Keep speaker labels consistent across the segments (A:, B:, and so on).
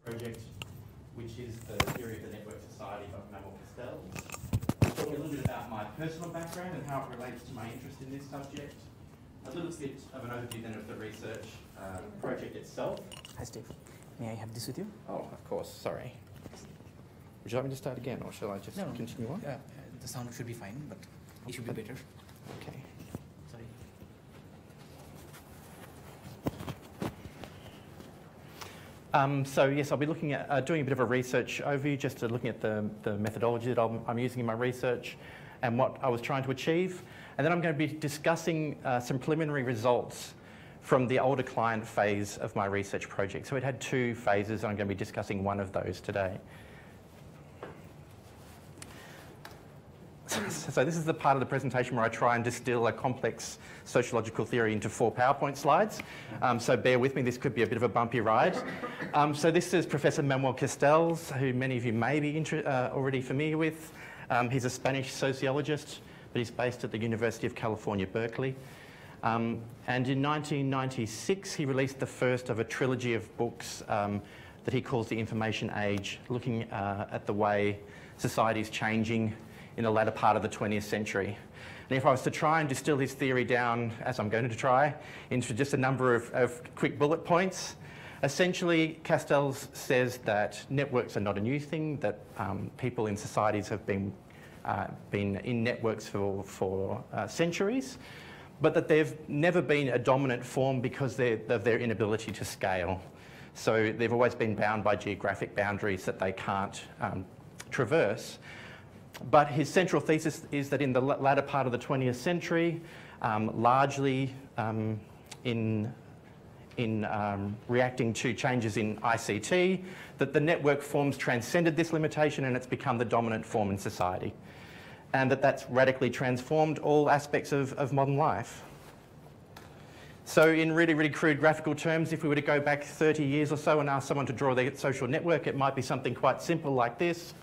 A: project, which is the theory of the network society of Melb Uni. Talk a little bit about my personal background and how it relates to my interest in this subject. A little bit of an overview then of the research project itself.
B: Hi Steve, may I have this with you?
A: Oh, of course, sorry. Would you like me to start again or shall I just continue on?
B: The sound should be fine, but it should be better.
A: Okay.
B: Sorry.
A: So yes, I'll be looking at doing a bit of a research overview, just looking at the methodology that I'm using in my research and what I was trying to achieve. And then I'm going to be discussing some preliminary results from the older client phase of my research project. So it had two phases, and I'm going to be discussing one of those today. So this is the part of the presentation where I try and distill a complex sociological theory into 4 PowerPoint slides. So bear with me, this could be a bit of a bumpy ride. So this is Professor Manuel Castells, who many of you may be already familiar with. He's a Spanish sociologist, but he's based at the University of California, Berkeley. And in 1996, he released the first of a trilogy of books that he calls The Information Age, looking at the way society is changing in the latter part of the 20th century. And if I was to try and distill his theory down, as I'm going to try, into just a number of quick bullet points, essentially Castells says that networks are not a new thing, that people in societies have been in networks for centuries, but that they've never been a dominant form because of their inability to scale. So they've always been bound by geographic boundaries that they can't traverse. But his central thesis is that in the latter part of the 20th century, largely in reacting to changes in ICT, that the network forms transcended this limitation and it's become the dominant form in society. And that's radically transformed all aspects of modern life. So in really, really crude graphical terms, if we were to go back 30 years or so and ask someone to draw their social network, it might be something quite simple like this,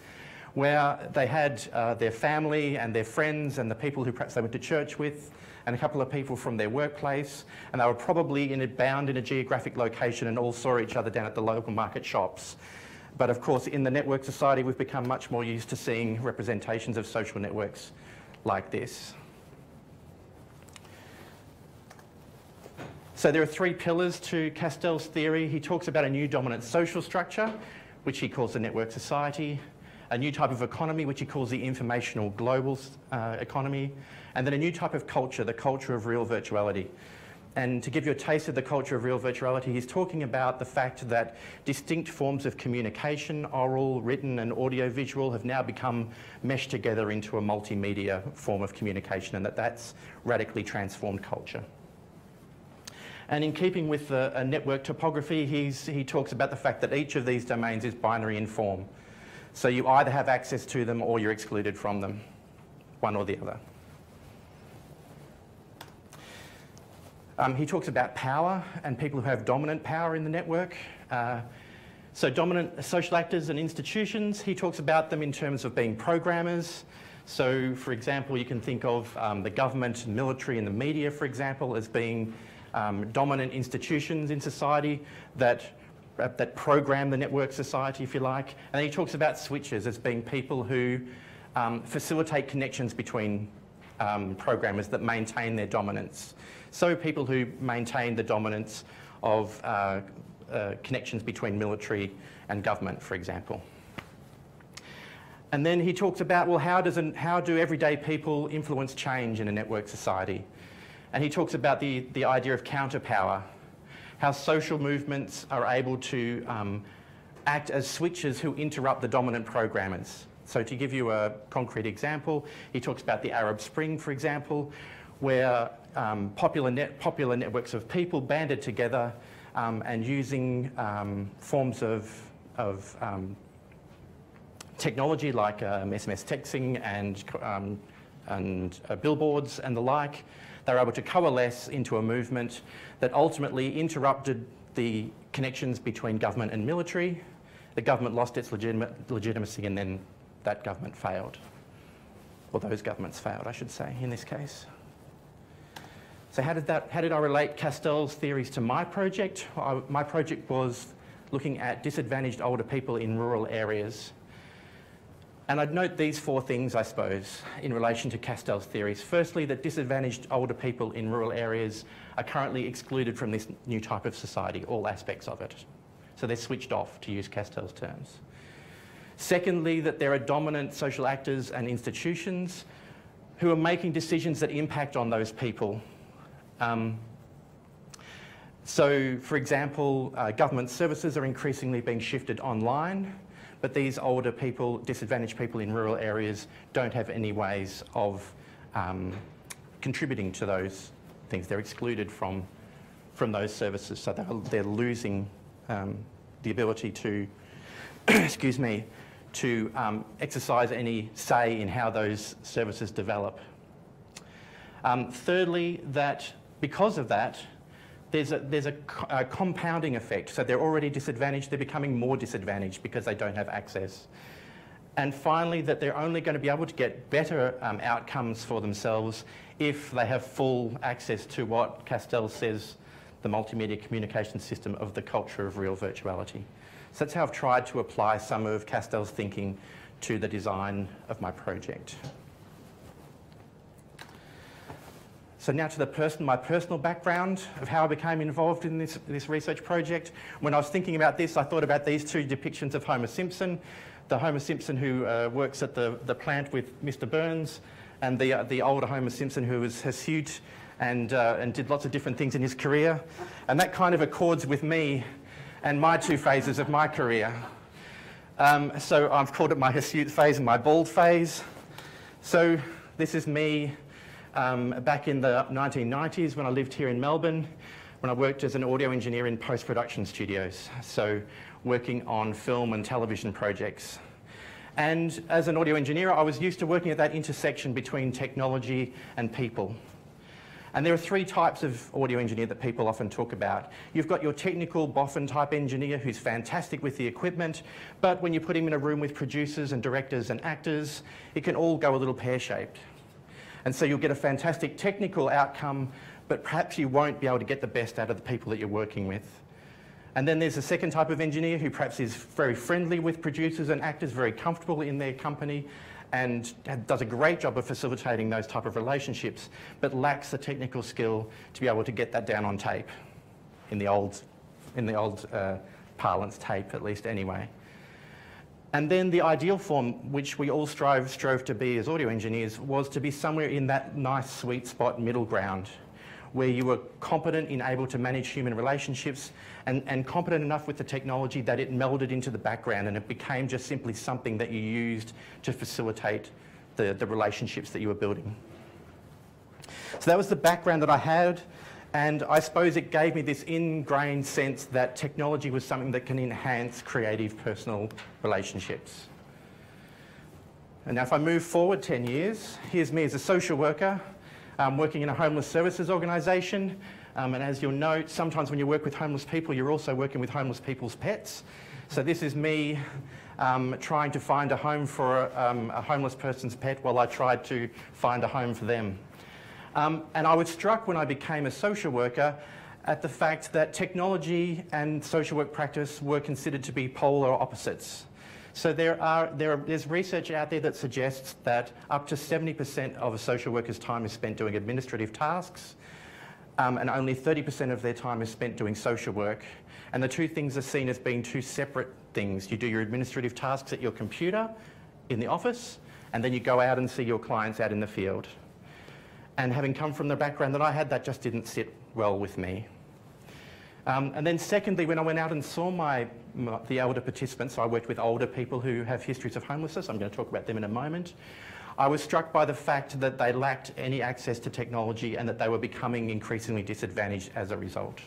A: where they had their family and their friends and the people who perhaps they went to church with and a couple of people from their workplace, and they were probably bound in a geographic location and all saw each other down at the local market shops. But of course, in the network society, we've become much more used to seeing representations of social networks like this. So there are 3 pillars to Castells' theory. He talks about a new dominant social structure, which he calls the network society, a new type of economy, which he calls the informational global economy, and then a new type of culture, the culture of real virtuality. And to give you a taste of the culture of real virtuality, he's talking about the fact that distinct forms of communication, oral, written, and audio-visual, have now become meshed together into a multimedia form of communication, and that's radically transformed culture. And in keeping with a network topography, he talks about the fact that each of these domains is binary in form. So you either have access to them or you're excluded from them, one or the other. He talks about power and people who have dominant power in the network. So dominant social actors and institutions, he talks about them in terms of being programmers. So for example, you can think of the government, military and the media, for example, as being dominant institutions in society that program the network society, if you like. And he talks about switchers as being people who facilitate connections between programmers that maintain their dominance. So people who maintain the dominance of connections between military and government, for example. And then he talks about, well, how do everyday people influence change in a network society? And he talks about the idea of counterpower, how social movements are able to act as switches who interrupt the dominant programmers. So to give you a concrete example, he talks about the Arab Spring, for example, where popular networks of people banded together and using forms of technology like SMS texting and billboards and the like. They were able to coalesce into a movement that ultimately interrupted the connections between government and military. The government lost its legitimacy and then that government failed. Or those governments failed, I should say, in this case. So how did I relate Castells' theories to my project? My project was looking at disadvantaged older people in rural areas. And I'd note these four things, I suppose, in relation to Castell's theories. Firstly, that disadvantaged older people in rural areas are currently excluded from this new type of society, all aspects of it. So they're switched off, to use Castell's terms. Secondly, that there are dominant social actors and institutions who are making decisions that impact on those people. So, for example, government services are increasingly being shifted online, but these older people, disadvantaged people in rural areas, don't have any ways of contributing to those things. They're excluded from those services, so they're losing the ability to, excuse me, to exercise any say in how those services develop. Thirdly, that because of that, there's a compounding effect. So they're already disadvantaged, they're becoming more disadvantaged because they don't have access. And finally, that they're only going to be able to get better outcomes for themselves if they have full access to what Castell says the multimedia communication system of the culture of real virtuality. So that's how I've tried to apply some of Castell's thinking to the design of my project. So now to my personal background of how I became involved in this research project. When I was thinking about this, I thought about these two depictions of Homer Simpson. The Homer Simpson who works at the plant with Mr. Burns, and the older Homer Simpson who was hirsute and did lots of different things in his career. And that kind of accords with me and my two phases of my career. So I've called it my hirsute phase and my bald phase. So this is me back in the 1990s when I lived here in Melbourne, when I worked as an audio engineer in post-production studios, so working on film and television projects. And as an audio engineer, I was used to working at that intersection between technology and people. And there are three types of audio engineer that people often talk about. You've got your technical boffin type engineer who's fantastic with the equipment, but when you put him in a room with producers and directors and actors, it can all go a little pear-shaped. And so you'll get a fantastic technical outcome, but perhaps you won't be able to get the best out of the people that you're working with. And then there's a second type of engineer who perhaps is very friendly with producers and actors, very comfortable in their company, and does a great job of facilitating those type of relationships, but lacks the technical skill to be able to get that down on tape, in the old parlance tape, at least anyway. And then the ideal form, which we all strove to be as audio engineers, was to be somewhere in that nice sweet spot middle ground, where you were competent in able to manage human relationships and competent enough with the technology that it melded into the background and it became just simply something that you used to facilitate the relationships that you were building. So that was the background that I had, and I suppose it gave me this ingrained sense that technology was something that can enhance creative personal relationships. And now if I move forward 10 years, here's me as a social worker, working in a homeless services organisation. And as you'll note, sometimes when you work with homeless people, you're also working with homeless people's pets. So this is me trying to find a home for a homeless person's pet while I tried to find a home for them. And I was struck when I became a social worker at the fact that technology and social work practice were considered to be polar opposites. So there's research out there that suggests that up to 70% of a social worker's time is spent doing administrative tasks, and only 30% of their time is spent doing social work. And the two things are seen as being two separate things. You do your administrative tasks at your computer in the office, and then you go out and see your clients out in the field. And having come from the background that I had, that just didn't sit well with me. And then secondly, when I went out and saw the elder participants, so I worked with older people who have histories of homelessness, I'm going to talk about them in a moment, I was struck by the fact that they lacked any access to technology and that they were becoming increasingly disadvantaged as a result.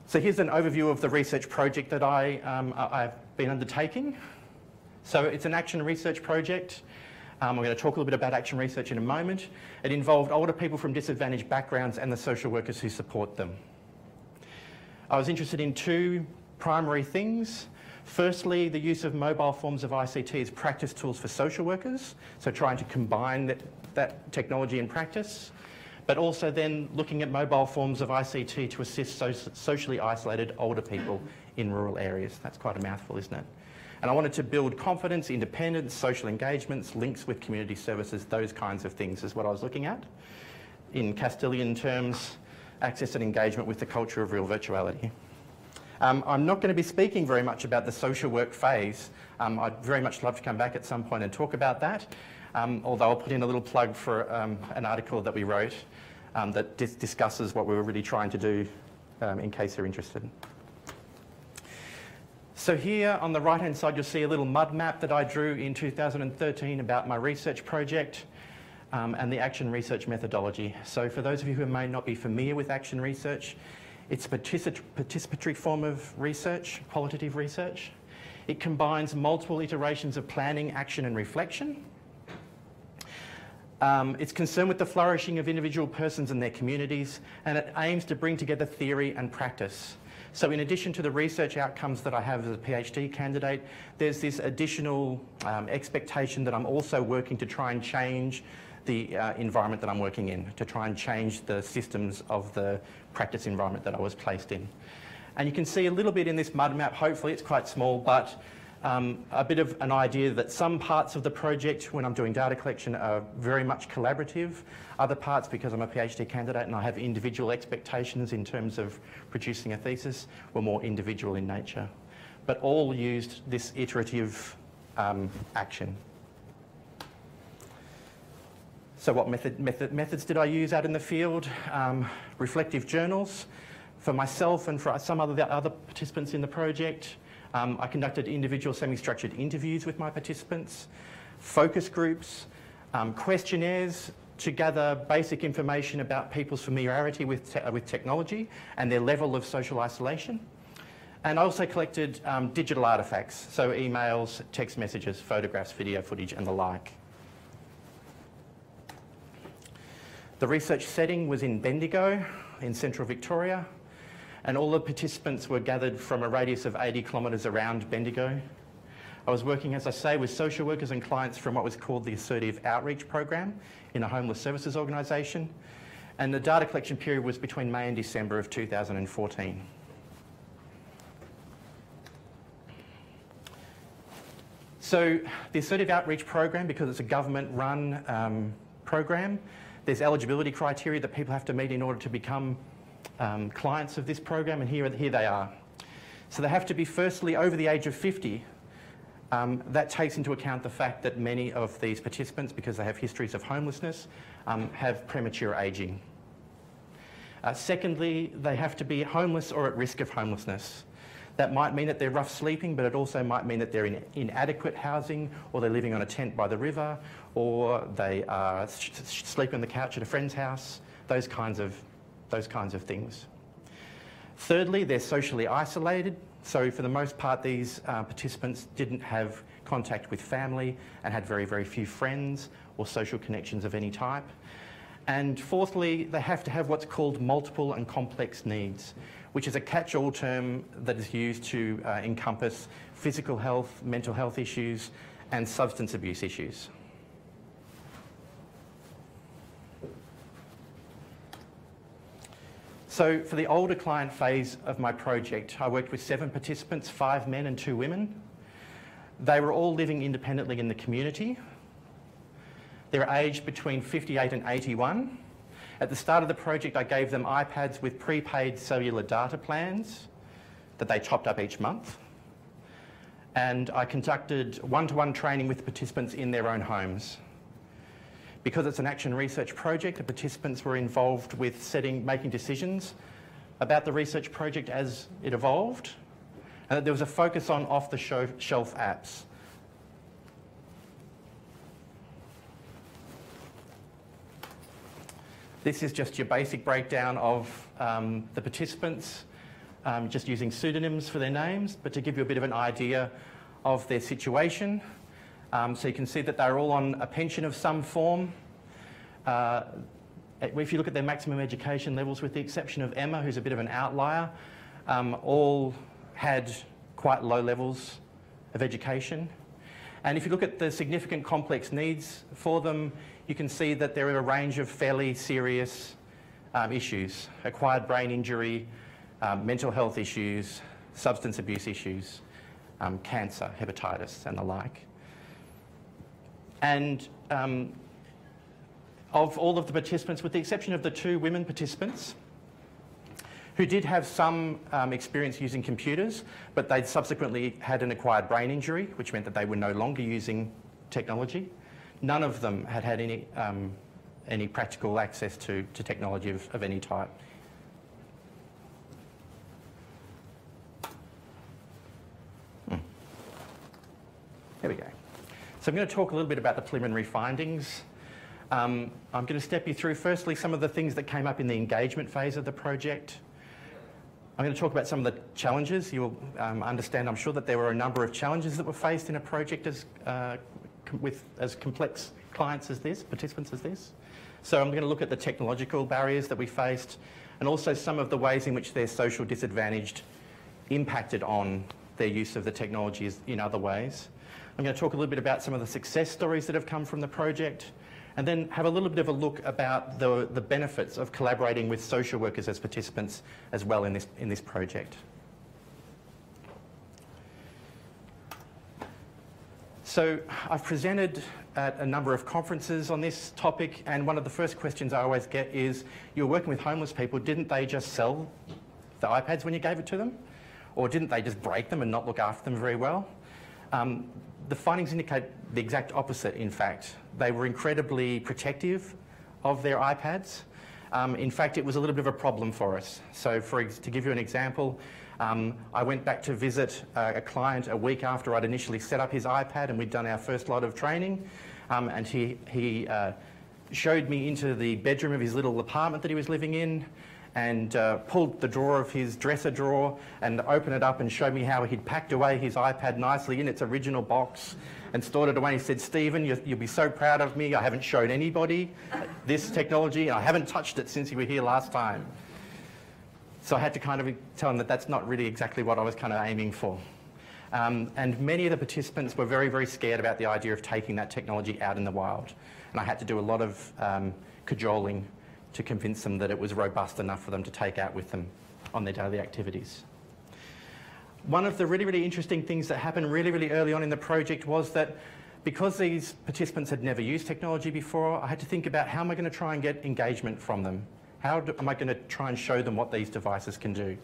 A: So here's an overview of the research project that I've been undertaking. So it's an action research project. I'm going to talk a little bit about action research in a moment. It involved older people from disadvantaged backgrounds and the social workers who support them. I was interested in two primary things. Firstly, the use of mobile forms of ICT as practice tools for social workers, so trying to combine that technology and practice. but also then looking at mobile forms of ICT to assist socially isolated older people in rural areas. That's quite a mouthful, isn't it? And I wanted to build confidence, independence, social engagements, links with community services, those kinds of things is what I was looking at. In Castilian terms, access and engagement with the culture of real virtuality. I'm not going to be speaking very much about the social work phase. I'd very much love to come back at some point and talk about that, although I'll put in a little plug for an article that we wrote that discusses what we were really trying to do in case you're interested. So here on the right-hand side, you'll see a little mud map that I drew in 2013 about my research project and the action research methodology. So for those of you who may not be familiar with action research, it's a participatory form of research, qualitative research. It combines multiple iterations of planning, action and reflection. It's concerned with the flourishing of individual persons and their communities, and it aims to bring together theory and practice. So in addition to the research outcomes that I have as a PhD candidate, there's this additional expectation that I'm also working to try and change the environment that I'm working in, to try and change the systems of the practice environment that I was placed in. And you can see a little bit in this mud map, hopefully it's quite small, but a bit of an idea that some parts of the project when I'm doing data collection are very much collaborative. Other parts, because I'm a PhD candidate and I have individual expectations in terms of producing a thesis, were more individual in nature. But all used this iterative action. So what methods did I use out in the field? Reflective journals. For myself and for some other participants in the project, I conducted individual semi-structured interviews with my participants, focus groups, questionnaires to gather basic information about people's familiarity with technology and their level of social isolation. And I also collected digital artefacts, so emails, text messages, photographs, video footage and the like. The research setting was in Bendigo in central Victoria, and all the participants were gathered from a radius of 80 kilometres around Bendigo. I was working, as I say, with social workers and clients from what was called the Assertive Outreach Program in a homeless services organisation, and the data collection period was between May and December of 2014. So the Assertive Outreach Program, because it's a government-run program, there's eligibility criteria that people have to meet in order to become clients of this program, and here they are. So they have to be firstly over the age of 50. That takes into account the fact that many of these participants, because they have histories of homelessness, have premature ageing. Secondly, they have to be homeless or at risk of homelessness. That might mean that they're rough sleeping, but it also might mean that they're in inadequate housing, or they're living on a tent by the river, or they are sleeping on the couch at a friend's house, those kinds of things. Thirdly, they're socially isolated. So for the most part, these participants didn't have contact with family and had very, very few friends or social connections of any type. And fourthly, they have to have what's called multiple and complex needs, which is a catch-all term that is used to encompass physical health, mental health issues, and substance abuse issues. So for the older client phase of my project, I worked with 7 participants, 5 men and 2 women. They were all living independently in the community. They were aged between 58 and 81. At the start of the project, I gave them iPads with prepaid cellular data plans that they topped up each month. And I conducted one-to-one training with participants in their own homes. Because it's an action research project, the participants were involved with making decisions about the research project as it evolved, and that there was a focus on off-the-shelf apps. This is just your basic breakdown of the participants, just using pseudonyms for their names, but to give you a bit of an idea of their situation. So you can see that they're all on a pension of some form. If you look at their maximum education levels, with the exception of Emma, who's a bit of an outlier, all had quite low levels of education. And if you look at the significant complex needs for them, you can see that there are a range of fairly serious issues: acquired brain injury, mental health issues, substance abuse issues, cancer, hepatitis, and the like. And of all of the participants, with the exception of the 2 women participants, who did have some experience using computers, but they'd subsequently had an acquired brain injury, which meant that they were no longer using technology. None of them had had any practical access to technology of any type. There we go. So I'm going to talk a little bit about the preliminary findings. I'm going to step you through, firstly, some of the things that came up in the engagement phase of the project. I'm going to talk about some of the challenges. You'll understand, I'm sure, that there were a number of challenges that were faced in a project with as complex clients as this, participants as this. So I'm going to look at the technological barriers that we faced, and also some of the ways in which their social disadvantaged impacted on their use of the technologies in other ways. I'm going to talk a little bit about some of the success stories that have come from the project, and then have a little bit of a look about the benefits of collaborating with social workers as participants as well in this project. So I've presented at a number of conferences on this topic, and one of the first questions I always get is, you're working with homeless people, didn't they just sell the iPads when you gave it to them? Or didn't they just break them and not look after them very well? The findings indicate the exact opposite, in fact. They were incredibly protective of their iPads. In fact, it was a little bit of a problem for us. So to give you an example, I went back to visit a client a week after I'd initially set up his iPad and we'd done our first lot of training. And he showed me into the bedroom of his little apartment that he was living in, and pulled the drawer of his dresser drawer and opened it up and showed me how he'd packed away his iPad nicely in its original box and stored it away. He said, "Stephen, you'll be so proud of me. I haven't showed anybody this technology, and I haven't touched it since you were here last time." So I had to kind of tell him that that's not really exactly what I was kind of aiming for. And many of the participants were very, very scared about the idea of taking that technology out in the wild. And I had to do a lot of cajoling to convince them that it was robust enough for them to take out with them on their daily activities. One of the really, really interesting things that happened really, really early on in the project was that because these participants had never used technology before, I had to think about, how am I going to try and get engagement from them? Am I going to try and show them what these devices can do?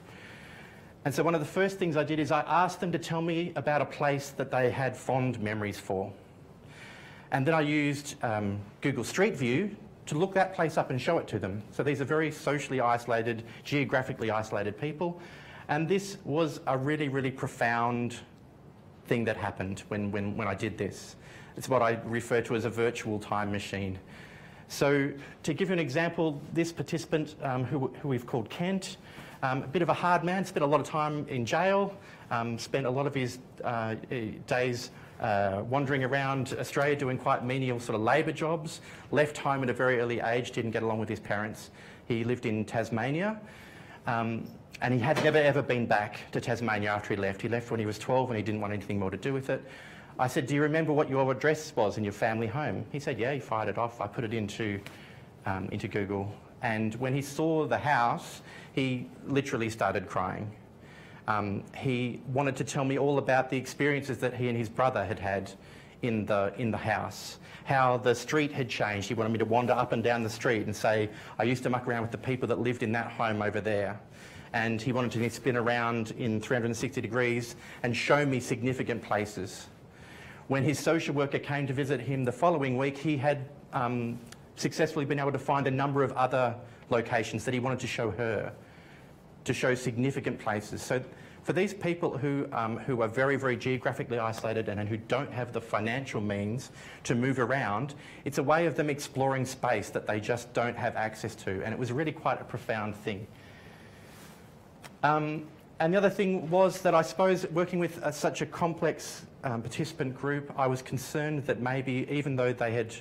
A: And so one of the first things I did is I asked them to tell me about a place that they had fond memories for. And then I used Google Street View to look that place up and show it to them. So these are very socially isolated, geographically isolated people. And this was a really, really profound thing that happened when I did this. It's what I refer to as a virtual time machine. So to give you an example, this participant, who we've called Kent, a bit of a hard man, spent a lot of time in jail, spent a lot of his days wandering around Australia doing quite menial sort of labour jobs, left home at a very early age, didn't get along with his parents. He lived in Tasmania, and he had never ever been back to Tasmania after he left. He left when he was 12 and he didn't want anything more to do with it. I said, "Do you remember what your address was in your family home?" He said, "Yeah." He fired it off. I put it into Google, and when he saw the house, he literally started crying. He wanted to tell me all about the experiences that he and his brother had had in the house, how the street had changed. He wanted me to wander up and down the street and say, "I used to muck around with the people that lived in that home over there." And he wanted to spin around in 360 degrees and show me significant places. When his social worker came to visit him the following week, he had successfully been able to find a number of other locations that he wanted to show her, to show significant places. So for these people who are very, very geographically isolated and who don't have the financial means to move around, it's a way of them exploring space that they just don't have access to. And it was really quite a profound thing. And the other thing was that I suppose working with such a complex participant group, I was concerned that maybe even though they had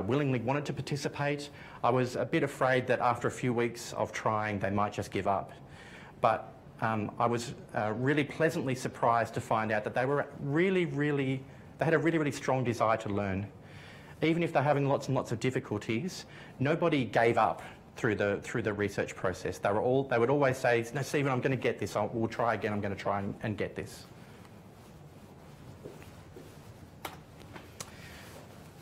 A: willingly wanted to participate, I was a bit afraid that after a few weeks of trying, they might just give up. But I was really pleasantly surprised to find out that they were they had a really, really strong desire to learn. even if they're having lots and lots of difficulties, nobody gave up through the research process. They would always say, no, Stephen, I'm going to get this. We'll try again. I'm going to try and get this.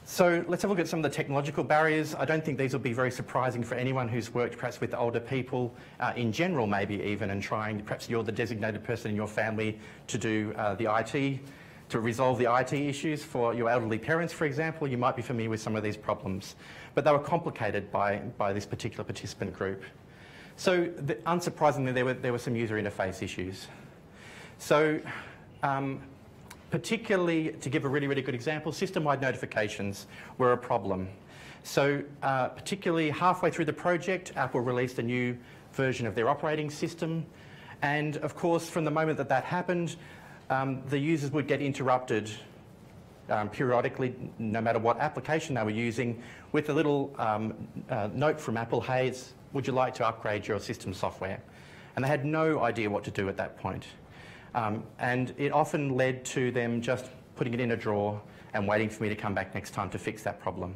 A: So let's have a look at some of the technological barriers. I don't think these will be very surprising for anyone who's worked perhaps with older people in general, maybe even, and perhaps you're the designated person in your family to do the IT, to resolve the IT issues for your elderly parents, for example. You might be familiar with some of these problems, but they were complicated by this particular participant group. So unsurprisingly, there were some user interface issues. So particularly, to give a really, really good example, system-wide notifications were a problem. So particularly halfway through the project, Apple released a new version of their operating system. And of course, from the moment that that happened, the users would get interrupted periodically, no matter what application they were using, with a little note from Apple, hey, would you like to upgrade your system software? And they had no idea what to do at that point. And it often led to them just putting it in a drawer and waiting for me to come back next time to fix that problem.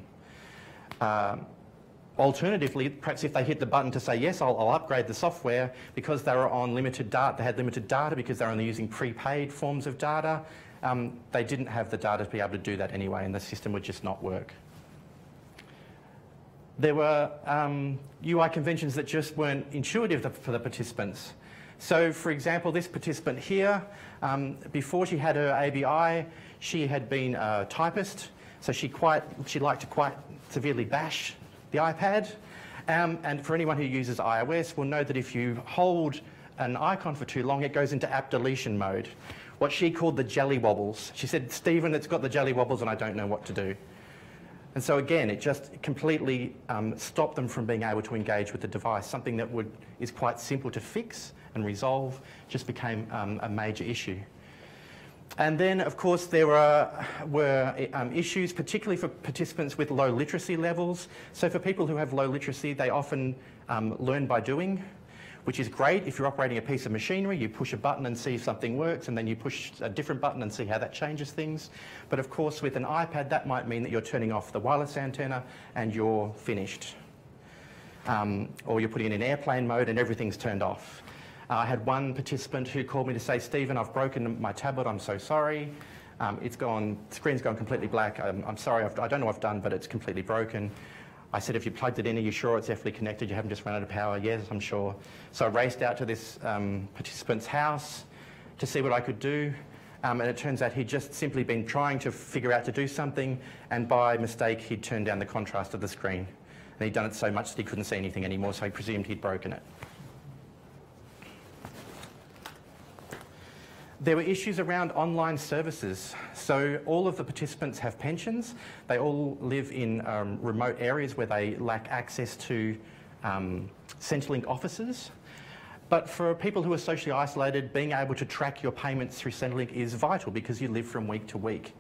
A: Alternatively, perhaps if they hit the button to say, yes, I'll upgrade the software, because they were on limited data, they had limited data because they're only using prepaid forms of data, they didn't have the data to be able to do that anyway, and the system would just not work. There were UI conventions that just weren't intuitive for the participants. So, for example, this participant here, before she had her ABI, she had been a typist, so she liked to quite severely bash the iPad. And for anyone who uses iOS will know that if you hold an icon for too long, it goes into app deletion mode, what she called the jelly wobbles. She said, Stephen, it's got the jelly wobbles and I don't know what to do. And so again, it just completely stopped them from being able to engage with the device. Something that is quite simple to fix and resolve just became a major issue. And then, of course, there were issues, particularly for participants with low literacy levels. So for people who have low literacy, they often learn by doing, which is great. If you're operating a piece of machinery, you push a button and see if something works, and then you push a different button and see how that changes things. But of course, with an iPad, that might mean that you're turning off the wireless antenna and you're finished. Or you're putting it in airplane mode and everything's turned off. I had one participant who called me to say, Stephen, I've broken my tablet, I'm so sorry. Screen's gone completely black. I'm sorry, I don't know what I've done, but it's completely broken. I said, if you plugged it in, are you sure it's definitely connected? You haven't just run out of power? Yes, I'm sure. So I raced out to this participant's house to see what I could do. And it turns out he'd just simply been trying to figure out to do something, and by mistake, he'd turned down the contrast of the screen. And he'd done it so much that he couldn't see anything anymore, so he presumed he'd broken it. There were issues around online services. So all of the participants have pensions. They all live in remote areas where they lack access to Centrelink offices. But for people who are socially isolated, being able to track your payments through Centrelink is vital because you live from week to week.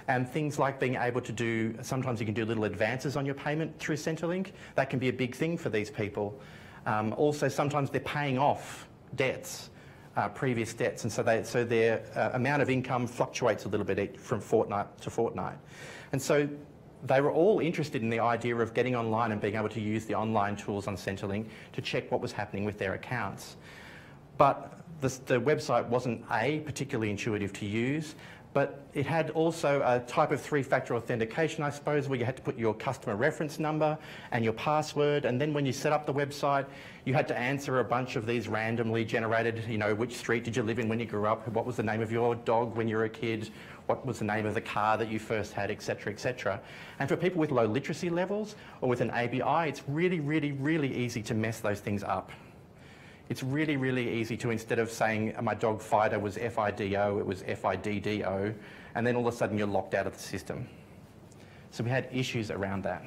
A: And things like being able to do, sometimes you can do little advances on your payment through Centrelink. That can be a big thing for these people. Also, sometimes they're paying off debts. Previous debts, and so their amount of income fluctuates a little bit from fortnight to fortnight. And so they were all interested in the idea of getting online and being able to use the online tools on Centrelink to check what was happening with their accounts. But the website wasn't particularly intuitive to use, but it had also a type of three-factor authentication, I suppose, where you had to put your customer reference number and your password, and then when you set up the website, you had to answer a bunch of these randomly generated, you know, which street did you live in when you grew up, what was the name of your dog when you were a kid, what was the name of the car that you first had, etc., etc. And for people with low literacy levels or with an ABI, it's really, really, really easy to mess those things up. It's really, really easy to, instead of saying my dog Fido was F-I-D-O, it was F-I-D-D-O, and then all of a sudden you're locked out of the system. So we had issues around that.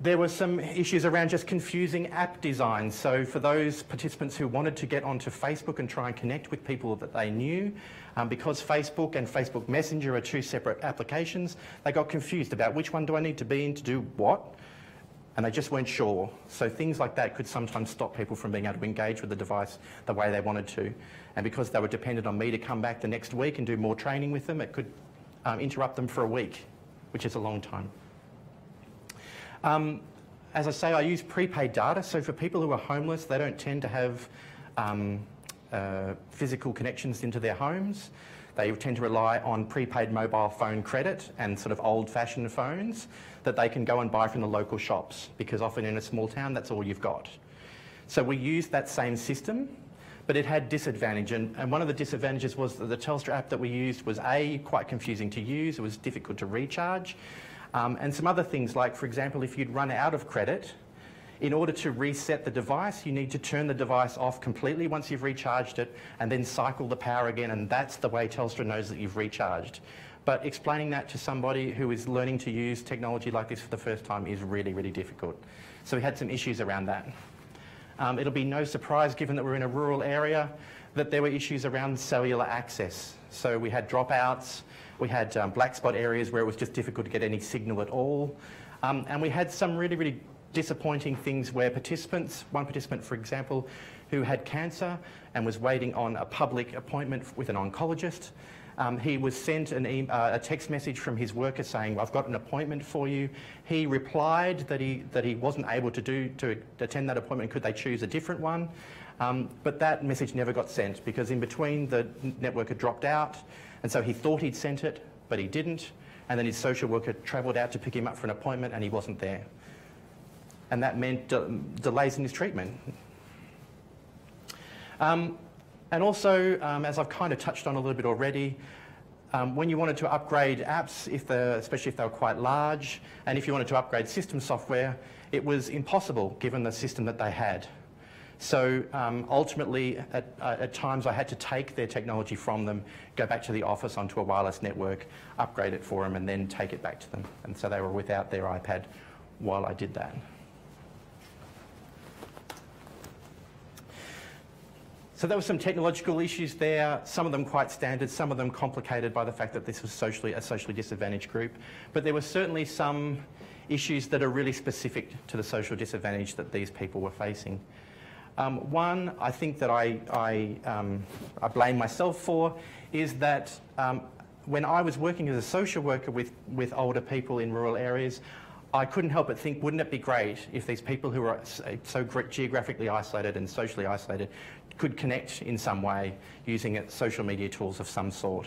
A: There were some issues around just confusing app design. So for those participants who wanted to get onto Facebook and try and connect with people that they knew, because Facebook and Facebook Messenger are two separate applications, they got confused about which one do I need to be in to do what, and they just weren't sure. So things like that could sometimes stop people from being able to engage with the device the way they wanted to. And because they were dependent on me to come back the next week and do more training with them, it could interrupt them for a week. which is a long time. As I say, I use prepaid data, so for people who are homeless, they don't tend to have physical connections into their homes. They tend to rely on prepaid mobile phone credit and sort of old-fashioned phones that they can go and buy from the local shops, because often in a small town, that's all you've got. So we used that same system, but it had disadvantage, and one of the disadvantages was that the Telstra app that we used was quite confusing to use, it was difficult to recharge, and some other things like, for example, if you'd run out of credit, in order to reset the device, you need to turn the device off completely once you've recharged it and then cycle the power again, and that's the way Telstra knows that you've recharged. But explaining that to somebody who is learning to use technology like this for the first time is really, really difficult. So we had some issues around that. It'll be no surprise, given that we're in a rural area, that there were issues around cellular access. So we had dropouts, we had black spot areas where it was just difficult to get any signal at all. And we had some really, really disappointing things where one participant, for example, who had cancer and was waiting on a public appointment with an oncologist, he was sent a text message from his worker saying, "I've got an appointment for you." He replied that he wasn't able to attend that appointment. Could they choose a different one? But that message never got sent, because in between the network had dropped out, and so he thought he'd sent it, but he didn't. And then his social worker travelled out to pick him up for an appointment, and he wasn't there. And that meant delays in his treatment. And also, as I've kind of touched on a little bit already, when you wanted to upgrade apps, especially if they were quite large, and if you wanted to upgrade system software, it was impossible given the system that they had. So ultimately, at times I had to take their technology from them, go back to the office onto a wireless network, upgrade it for them, and then take it back to them. And so they were without their iPad while I did that. So there were some technological issues there, some of them quite standard, some of them complicated by the fact that this was a socially disadvantaged group. But there were certainly some issues that are really specific to the social disadvantage that these people were facing. One, I think that I blame myself for, is that when I was working as a social worker with older people in rural areas, I couldn't help but think, wouldn't it be great if these people who are so geographically isolated and socially isolated could connect in some way using social media tools of some sort.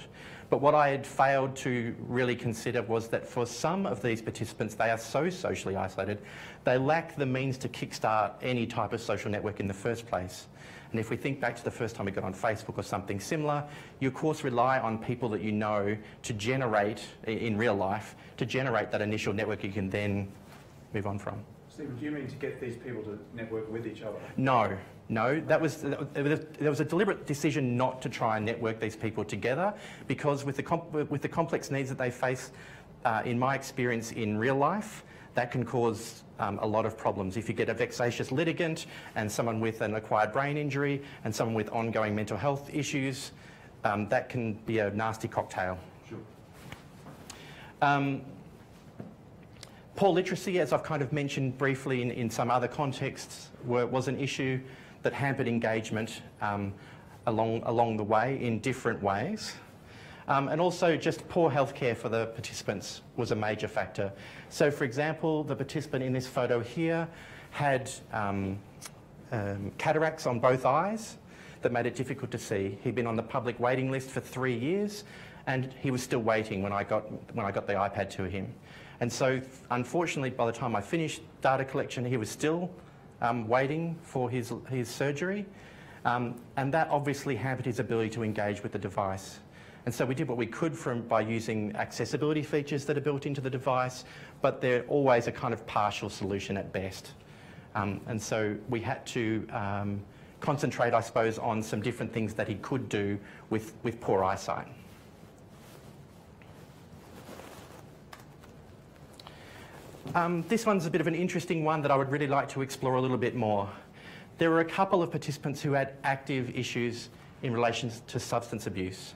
A: But what I had failed to really consider was that for some of these participants, they are so socially isolated, they lack the means to kickstart any type of social network in the first place. And if we think back to the first time we got on Facebook or something similar, you of course rely on people that you know to generate, in real life, to generate that initial network you can then move on from.
C: Stephen, do you mean to get these people to network with each other?
A: No. There was a deliberate decision not to try and network these people together, because with the complex needs that they face, in my experience in real life, that can cause a lot of problems. If you get a vexatious litigant and someone with an acquired brain injury and someone with ongoing mental health issues, that can be a nasty cocktail.
C: Sure.
A: Poor literacy, as I've kind of mentioned briefly in some other contexts, was an issue that hampered engagement along the way in different ways. And also just poor healthcare for the participants was a major factor. So for example, the participant in this photo here had cataracts on both eyes that made it difficult to see. He'd been on the public waiting list for 3 years, and he was still waiting when I got the iPad to him. And so unfortunately, by the time I finished data collection, he was still waiting for his surgery. And that obviously hampered his ability to engage with the device. And so we did what we could by using accessibility features that are built into the device, but they're always a kind of partial solution at best. And so we had to concentrate, I suppose, on some different things that he could do with poor eyesight. This one's a bit of an interesting one that I would really like to explore a little bit more. There were a couple of participants who had active issues in relation to substance abuse.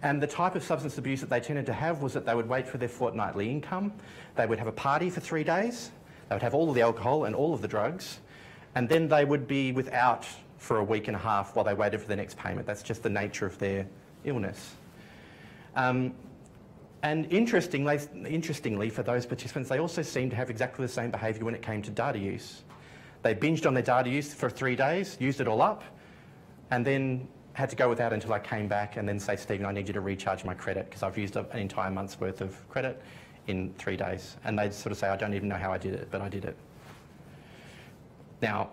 A: And the type of substance abuse that they tended to have was that they would wait for their fortnightly income, they would have a party for 3 days, they would have all of the alcohol and all of the drugs, and then they would be without for a week and a half while they waited for the next payment. That's just the nature of their illness. And And interestingly, for those participants, they also seemed to have exactly the same behaviour when it came to data use. They binged on their data use for 3 days, used it all up, and then had to go without until I came back and then say, Stephen, I need you to recharge my credit because I've used an entire month's worth of credit in 3 days. And they'd sort of say, I don't even know how I did it, but I did it. Now,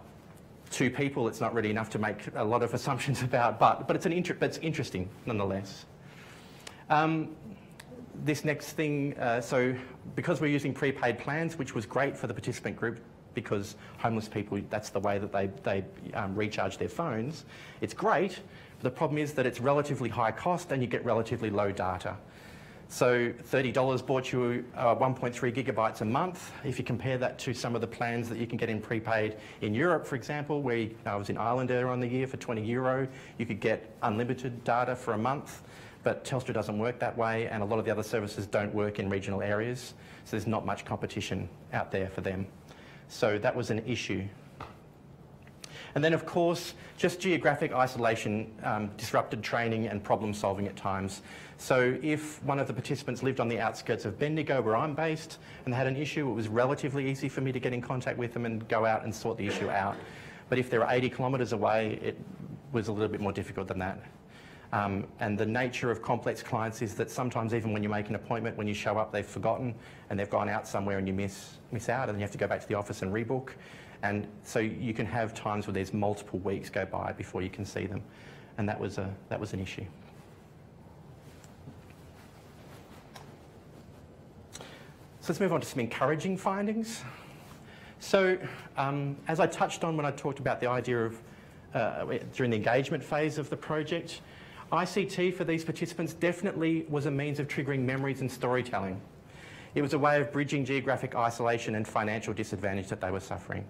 A: 2 people, it's not really enough to make a lot of assumptions about, but it's interesting nonetheless. This next thing, so because we're using prepaid plans, which was great for the participant group because homeless people, that's the way that they recharge their phones, it's great. But the problem is that it's relatively high cost and you get relatively low data. So $30 bought you 1.3 gigabytes a month. If you compare that to some of the plans that you can get in prepaid in Europe, for example, where I was in Ireland earlier on the year for €20, you could get unlimited data for a month. But Telstra doesn't work that way, and a lot of the other services don't work in regional areas, so there's not much competition out there for them. So that was an issue. And then, of course, just geographic isolation disrupted training and problem solving at times. So if one of the participants lived on the outskirts of Bendigo, where I'm based, and they had an issue, it was relatively easy for me to get in contact with them and go out and sort the issue out. But if they were 80 kilometres away, it was a little bit more difficult than that. And the nature of complex clients is that sometimes even when you make an appointment, when you show up, they've forgotten and they've gone out somewhere and you miss out, and then you have to go back to the office and rebook. And so you can have times where there's multiple weeks go by before you can see them, and that was an issue. So let's move on to some encouraging findings. So as I touched on when I talked about the idea of during the engagement phase of the project, ICT for these participants definitely was a means of triggering memories and storytelling. It was a way of bridging geographic isolation and financial disadvantage that they were suffering.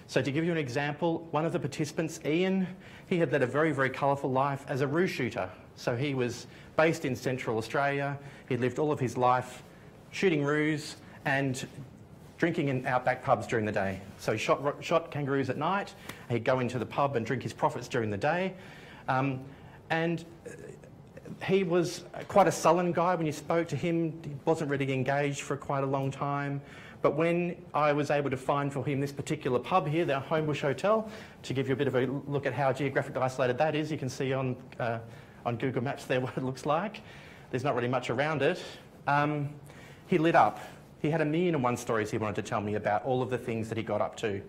A: So to give you an example, one of the participants, Ian, he had led a very, very colourful life as a roo shooter. So he was based in Central Australia. He'd lived all of his life shooting roos and drinking in outback pubs during the day. So he shot kangaroos at night. He'd go into the pub and drink his profits during the day. And he was quite a sullen guy. When you spoke to him, he wasn't really engaged for quite a long time. But when I was able to find for him this particular pub here, the Homebush Hotel, to give you a bit of a look at how geographically isolated that is, you can see on Google Maps there what it looks like. There's not really much around it. He lit up. He had 1,000,001 stories he wanted to tell me about all of the things that he got up to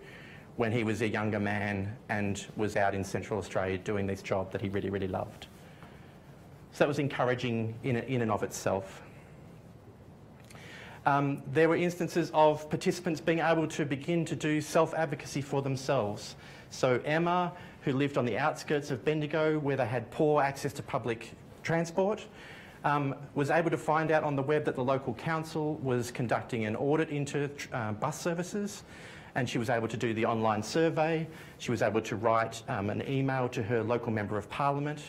A: when he was a younger man and was out in Central Australia doing this job that he really, really loved. So that was encouraging in and of itself. There were instances of participants being able to begin to do self-advocacy for themselves. So Emma, who lived on the outskirts of Bendigo where they had poor access to public transport, was able to find out on the web that the local council was conducting an audit into bus services, and she was able to do the online survey. She was able to write an email to her local member of parliament,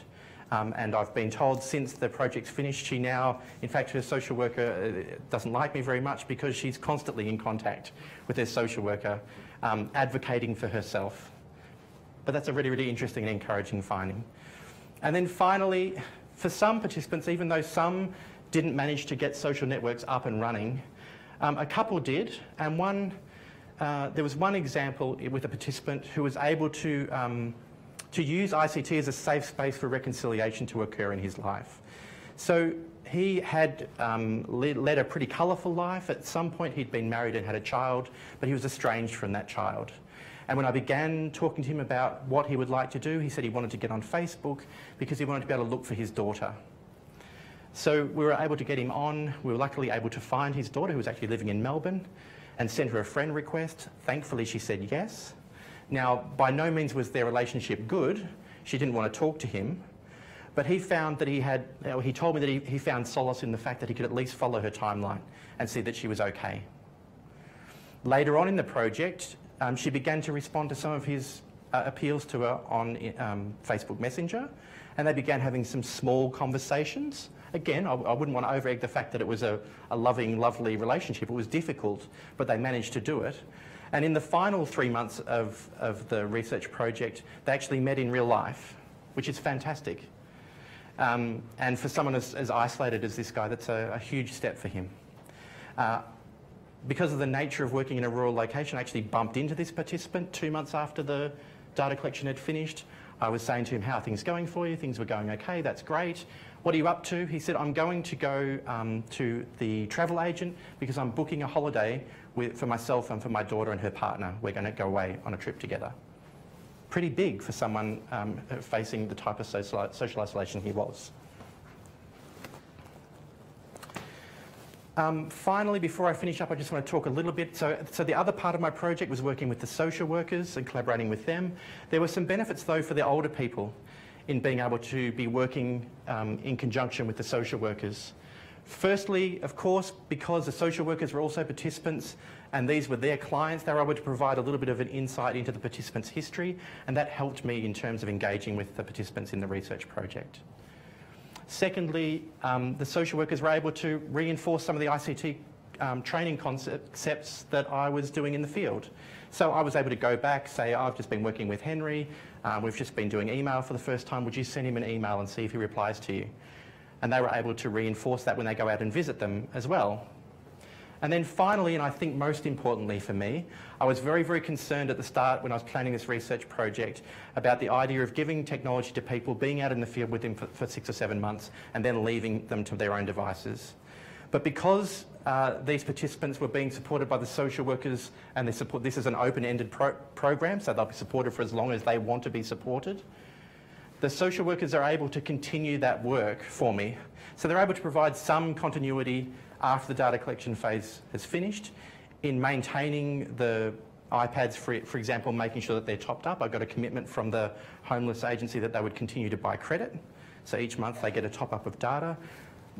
A: and I've been told since the project's finished, she now, in fact, her social worker doesn't like me very much because she's constantly in contact with her social worker, advocating for herself. But that's a really, really interesting and encouraging finding. And then finally, for some participants, even though some didn't manage to get social networks up and running, a couple did, and there was one example with a participant who was able to use ICT as a safe space for reconciliation to occur in his life. So he had led a pretty colourful life. At some point he'd been married and had a child, but he was estranged from that child. And when I began talking to him about what he would like to do, he said he wanted to get on Facebook because he wanted to be able to look for his daughter. So we were able to get him on. We were luckily able to find his daughter, who was actually living in Melbourne, and send her a friend request. Thankfully, she said yes. Now, by no means was their relationship good. She didn't want to talk to him. But he found that he told me that he found solace in the fact that he could at least follow her timeline and see that she was okay. Later on in the project, she began to respond to some of his appeals to her on Facebook Messenger, and they began having some small conversations. Again, I wouldn't want to over-egg the fact that it was a loving, lovely relationship. It was difficult, but they managed to do it. And in the final 3 months of the research project, they actually met in real life, which is fantastic. And for someone as isolated as this guy, that's a huge step for him. Because of the nature of working in a rural location, I actually bumped into this participant 2 months after the data collection had finished. I was saying to him, how are things going for you? Things were going okay, that's great. What are you up to? He said, I'm going to go to the travel agent because I'm booking a holiday for myself and for my daughter and her partner. We're going to go away on a trip together. Pretty big for someone facing the type of social isolation he was. Finally, before I finish up, I just want to talk a little bit. So the other part of my project was working with the social workers and collaborating with them. There were some benefits, though, for the older people in being able to be working in conjunction with the social workers. Firstly, of course, because the social workers were also participants and these were their clients, they were able to provide a little bit of an insight into the participants' history, and that helped me in terms of engaging with the participants in the research project. Secondly, the social workers were able to reinforce some of the ICT training concepts that I was doing in the field. So I was able to go back, say, I've just been working with Henry, we've just been doing email for the first time, would you send him an email and see if he replies to you? And they were able to reinforce that when they go out and visit them as well. And then finally, and I think most importantly for me, I was very, very concerned at the start when I was planning this research project about the idea of giving technology to people, being out in the field with them for 6 or 7 months and then leaving them to their own devices. But because these participants were being supported by the social workers and this is an open-ended program, so they'll be supported for as long as they want to be supported, the social workers are able to continue that work for me. So they're able to provide some continuity after the data collection phase has finished in maintaining the iPads, for example, making sure that they're topped up. I got a commitment from the homeless agency that they would continue to buy credit. So each month they get a top up of data.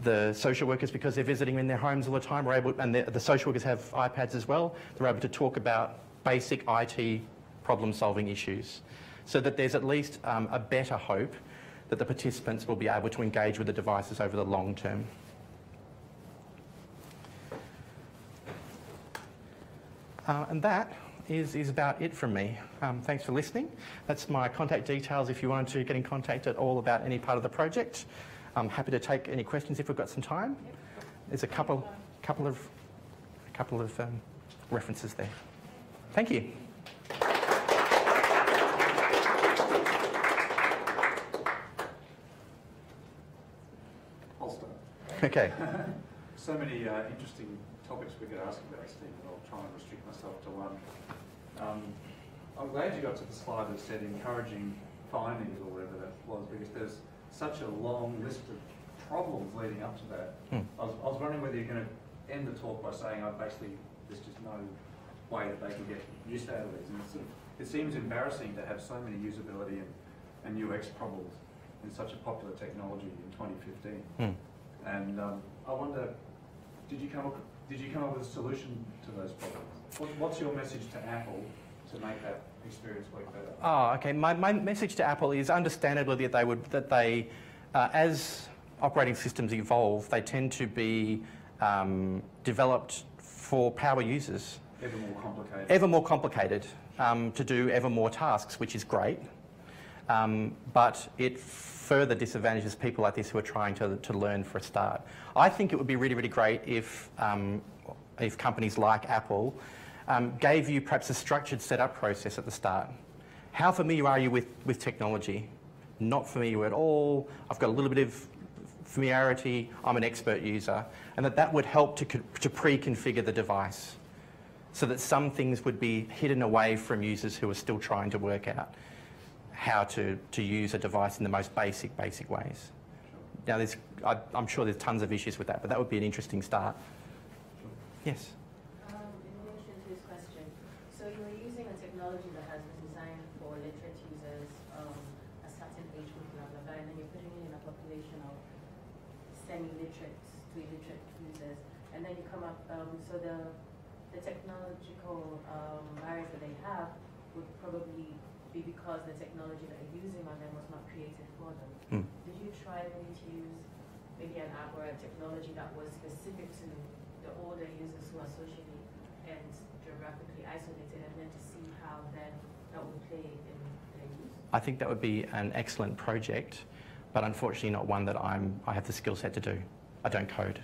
A: The social workers, because they're visiting in their homes all the time, are able, and the social workers have iPads as well, they're able to talk about basic IT problem-solving issues, so that there's at least a better hope that the participants will be able to engage with the devices over the long term. And that is about it from me. Thanks for listening. That's my contact details if you wanted to get in contact at all about any part of the project. I'm happy to take any questions if we've got some time. There's a couple of references there. Thank you.
C: I'll start.
A: Okay.
C: So many interesting topics we could ask about, Steve, and I'll try and restrict myself to one. I'm glad you got to the slide that said encouraging findings or whatever that was, because there's such a long list of problems leading up to that. I was wondering whether you're going to end the talk by saying, there's just no way that they can get use out of these. And it seems embarrassing to have so many usability and UX problems in such a popular technology in 2015. And I wonder, did you come up with a solution to those problems? What's your message to Apple to make that experience work better?
A: Oh, okay. My message to Apple is understandably that they as operating systems evolve, they tend to be developed for power users.
C: Ever more complicated.
A: Ever more complicated to do ever more tasks, which is great. But it further disadvantages people like this who are trying to learn for a start. I think it would be really, really great if companies like Apple gave you perhaps a structured setup process at the start. How familiar are you with technology? Not familiar at all. I've got a little bit of familiarity. I'm an expert user. And that would help to pre-configure the device so that some things would be hidden away from users who are still trying to work out how to use a device in the most basic ways. Now, I'm sure there's tons of issues with that, but that would be an interesting start. Yes?
D: In relation to his question, so you were using a technology that has been designed for literate users, a certain age group, blah, blah, blah, and then you're putting it in a population of semi-literate to illiterate users, and then you come up, so the technological barriers that they have would probably be because the technology that you're using on them was not created for them. Did you try maybe to use maybe an app or a technology that was specific to the older users who are socially and geographically isolated, and then to see how then that would play in their use?
A: I think that would be an excellent project. but unfortunately not one that I have the skill set to do. I don't code.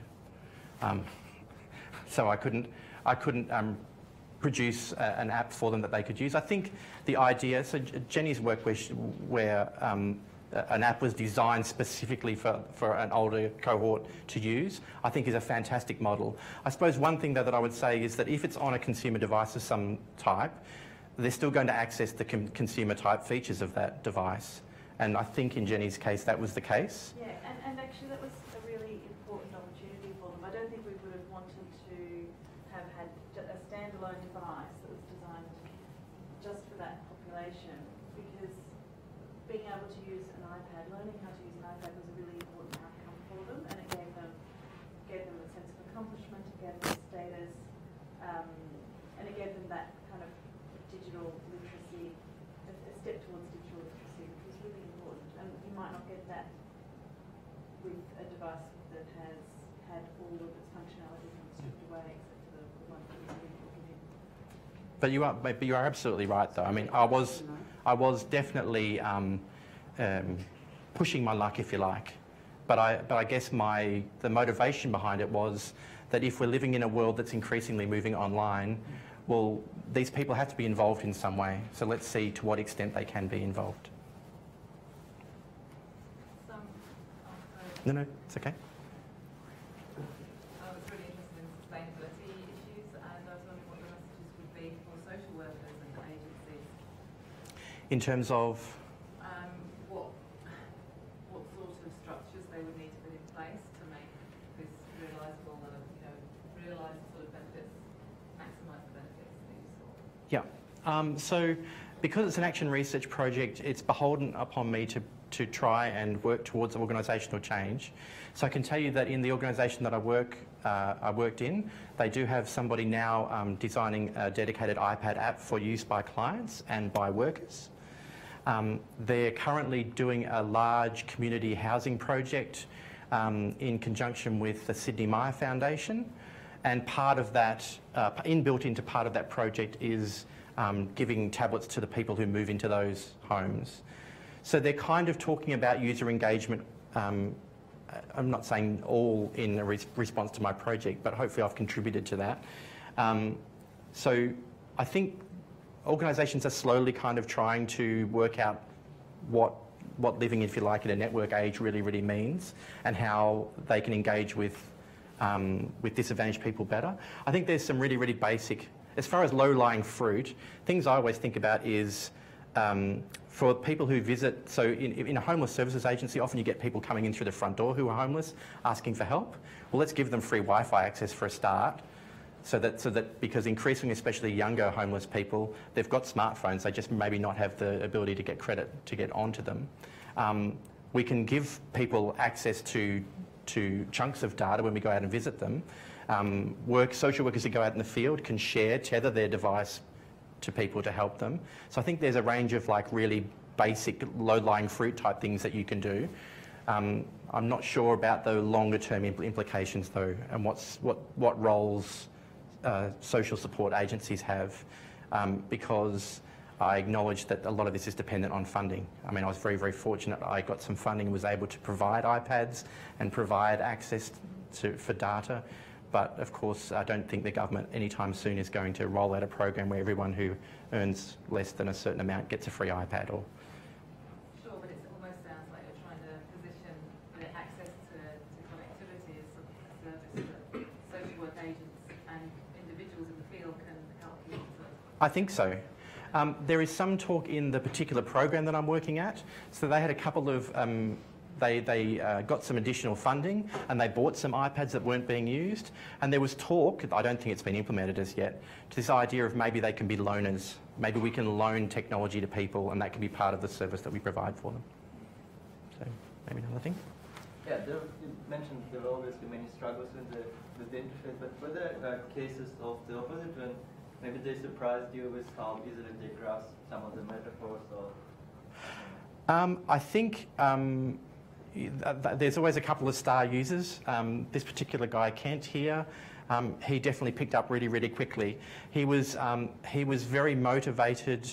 A: So I couldn't produce an app for them that they could use. I think the idea, so Jenny's work where an app was designed specifically for an older cohort to use, I think is a fantastic model. I suppose one thing though that I would say is that if it's on a consumer device of some type, they're still going to access the consumer type features of that device. And I think in Jenny's case that was the case.
E: Yeah, and actually that was a really important opportunity for them. I don't think we would have wanted to have had a standalone device that was designed just for that population, because being able to use an iPad, learning how to use an iPad was a really important outcome for them, and it gave them a sense of accomplishment, it gave them status, and it gave them that kind of digital literacy, a step towards digital literacy, which was really important. And you might not get that with a device that has had all of its functionality stripped away, except for the one that was really looking in.
A: But you are absolutely right though. I mean, I was definitely pushing my luck, if you like. But I guess the motivation behind it was that if we're living in a world that's increasingly moving online, well, these people have to be involved in some way. So let's see to what extent they can be involved. No, it's okay.
F: I was really interested in sustainability issues, and I was wondering what the messages would be for social workers and agencies.
A: In terms of?
F: What sort of structures they would need to put in place to make this realisable and, realise the sort of benefits, maximise the benefits that you saw.
A: Yeah. So because it's an action research project, it's beholden upon me to try and work towards organisational change. So I can tell you that in the organisation that I worked in, they do have somebody now designing a dedicated iPad app for use by clients and by workers. They're currently doing a large community housing project in conjunction with the Sydney Myer Foundation, and part of that, inbuilt into part of that project is giving tablets to the people who move into those homes. So they're kind of talking about user engagement. I'm not saying all in response to my project, but hopefully I've contributed to that. So I think organisations are slowly kind of trying to work out what living, if you like, in a network age really means, and how they can engage with disadvantaged people better. I think there's some really basic, as far as low-lying fruit, things I always think about is for people who visit, so in a homeless services agency, often you get people coming in through the front door who are homeless, asking for help. Well, let's give them free Wi-Fi access for a start, so that because increasingly, especially younger homeless people, they've got smartphones, they just maybe not have the ability to get credit to get onto them. We can give people access to chunks of data when we go out and visit them. Social workers who go out in the field can tether their device to people to help them. So I think there's a range of like really basic low-lying fruit type things that you can do. I'm not sure about the longer term implications though, and what roles social support agencies have, because I acknowledge that a lot of this is dependent on funding. I mean, I was very fortunate I got some funding and was able to provide iPads and provide access for data. But of course, I don't think the government anytime soon is going to roll out a program where everyone who earns less than a certain amount gets a free iPad. Or
F: sure, but it almost sounds like you're trying to position access to connectivity as a service that social work agents and individuals in the field can help you with.
A: I think so. There is some talk in the particular program that I'm working at. So they had a couple of They got some additional funding and they bought some iPads that weren't being used, and there was talk, I don't think it's been implemented as yet, to this idea of maybe they can be loaners. Maybe we can loan technology to people and that can be part of the service that we provide for them. So maybe another thing?
G: Yeah, you mentioned there were obviously many struggles with the interface, but were there cases of the opposite when maybe they surprised you with how easily they grasped some of the metaphors? Or
A: I think there's always a couple of star users. This particular guy, Kent here, he definitely picked up really quickly. He was very motivated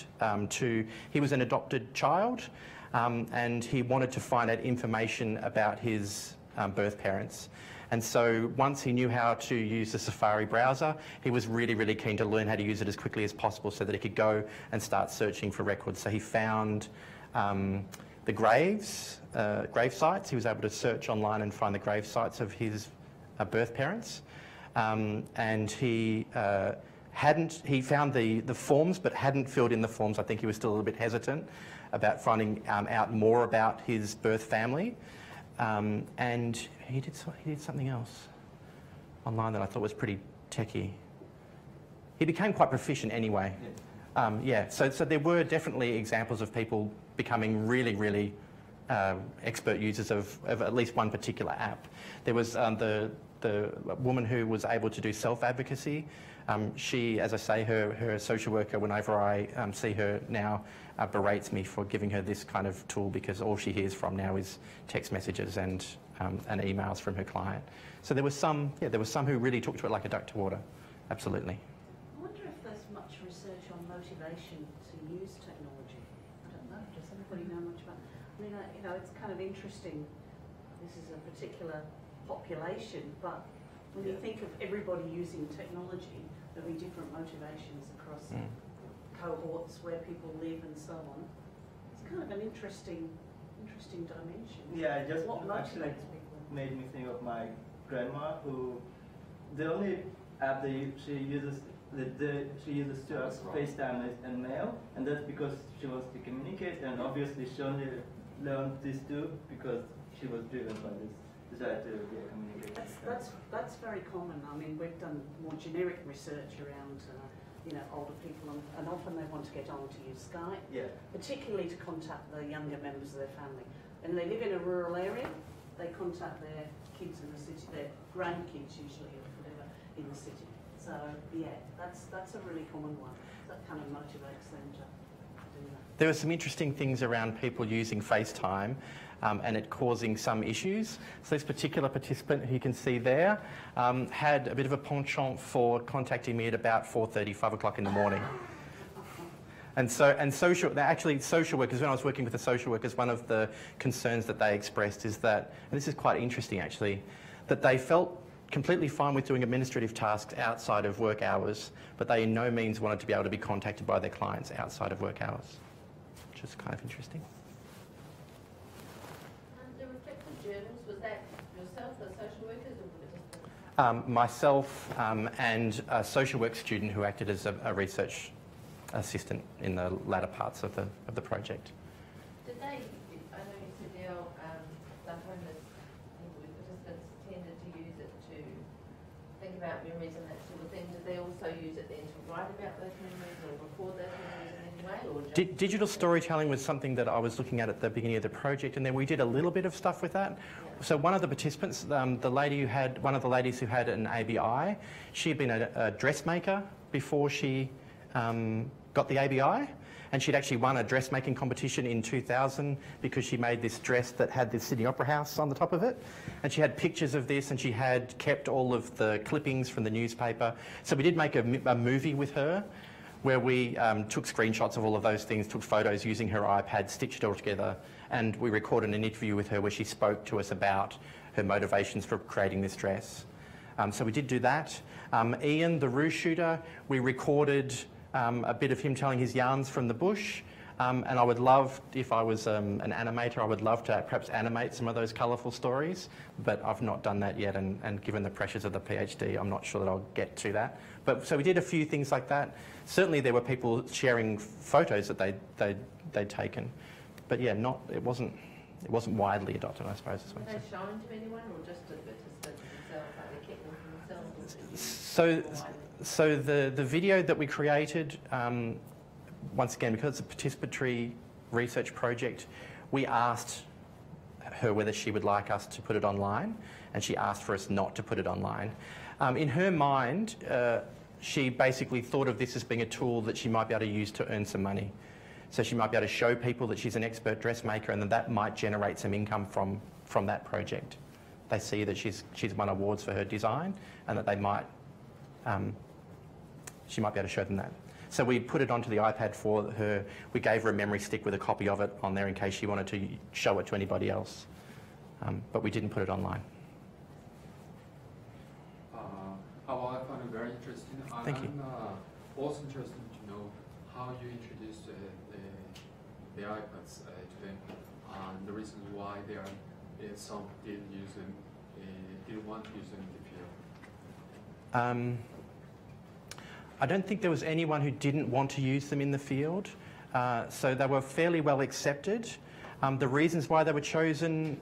A: he was an adopted child. and he wanted to find out information about his birth parents. And so once he knew how to use the Safari browser, he was really, really keen to learn how to use it as quickly as possible so that he could go and start searching for records. So he found the grave sites. He was able to search online and find the grave sites of his birth parents. And he found the forms but hadn't filled in the forms. I think he was still a little bit hesitant about finding out more about his birth family. And he did something else online that I thought was pretty techie. He became quite proficient anyway. Yeah. So there were definitely examples of people becoming really, really expert users of at least one particular app. There was the woman who was able to do self-advocacy. She, as I say, her social worker, whenever I see her now, berates me for giving her this kind of tool because all she hears from now is text messages and emails from her client. So there was some who really took to it like a duck to water. Absolutely.
H: I wonder if there's much research on motivation to use technology. I don't know. Does anybody know much about? I mean, you know, it's kind of interesting. This is a particular population, but when you think of everybody using technology, there'll be different motivations across cohorts where people live and so on. It's kind of an interesting dimension.
G: Yeah, it just
H: What
G: actually
H: motivates people?
G: made me think of my grandma, who the only app that she uses to FaceTime and mail, and that's because she wants to communicate, and obviously she only learned this too because she was driven by this desire to communicate.
H: That's very common. I mean, we've done more generic research around you know, older people, and often they want to get on to use Skype, particularly to contact the younger members of their family. And they live in a rural area, they contact their kids in the city, their grandkids usually, or whatever, in the city. So yeah, that's a really common one. That kind of motivates them to do that.
A: There were some interesting things around people using FaceTime and it causing some issues. So this particular participant who you can see there had a bit of a penchant for contacting me at about 4:30, 5 o'clock in the morning. And social workers, when I was working with the social workers, one of the concerns that they expressed is that, and this is quite interesting actually, that they felt completely fine with doing administrative tasks outside of work hours, but they in no means wanted to be able to be contacted by their clients outside of work hours, which is kind of interesting.
D: The reflective journals, was that yourself, the social workers, or was it just
A: Myself and a social work student who acted as a research assistant in the latter parts of the project.
F: Did they, I know you said the homeless participants tended to use it to think about memories and that sort of thing. Did they also use it then to write about those memories or record those memories in any way? Or just
A: Digital storytelling was something that I was looking at the beginning of the project, and then we did a little bit of stuff with that. Yeah. So one of the participants, one of the ladies who had an ABI, she had been a dressmaker before she got the ABI, and she'd actually won a dressmaking competition in 2000 because she made this dress that had the Sydney Opera House on the top of it, and she had pictures of this, and she had kept all of the clippings from the newspaper. So we did make a movie with her where we took screenshots of all of those things, took photos using her iPad, stitched it all together, and we recorded an interview with her where she spoke to us about her motivations for creating this dress. So we did do that. Ian, the roo shooter, we recorded a bit of him telling his yarns from the bush, and I would love, if I was an animator, I would love to perhaps animate some of those colourful stories, but I've not done that yet, and given the pressures of the PhD, I'm not sure that I'll get to that. But so we did a few things like that. Certainly there were people sharing photos that they'd taken, but yeah, it wasn't widely adopted, I suppose.
F: were they shown to anyone, or just to participants themselves, like they kept them for themselves?
A: So the video that we created, once again, because it's a participatory research project, we asked her whether she would like us to put it online, and she asked for us not to put it online. In her mind, she basically thought of this as being a tool that she might be able to use to earn some money. So she might be able to show people that she's an expert dressmaker, and that might generate some income from that project. They see that she's won awards for her design, and that they might she might be able to show them that. So we put it onto the iPad for her. We gave her a memory stick with a copy of it on there in case she wanted to show it to anybody else. But we didn't put it online.
I: Well, I find it very interesting.
A: Thank you.
I: I'm also interested to know how you introduced the iPads to them, and the reasons why there are some didn't use them, didn't want to use them in the field.
A: I don't think there was anyone who didn't want to use them in the field, so they were fairly well accepted. The reasons why they were chosen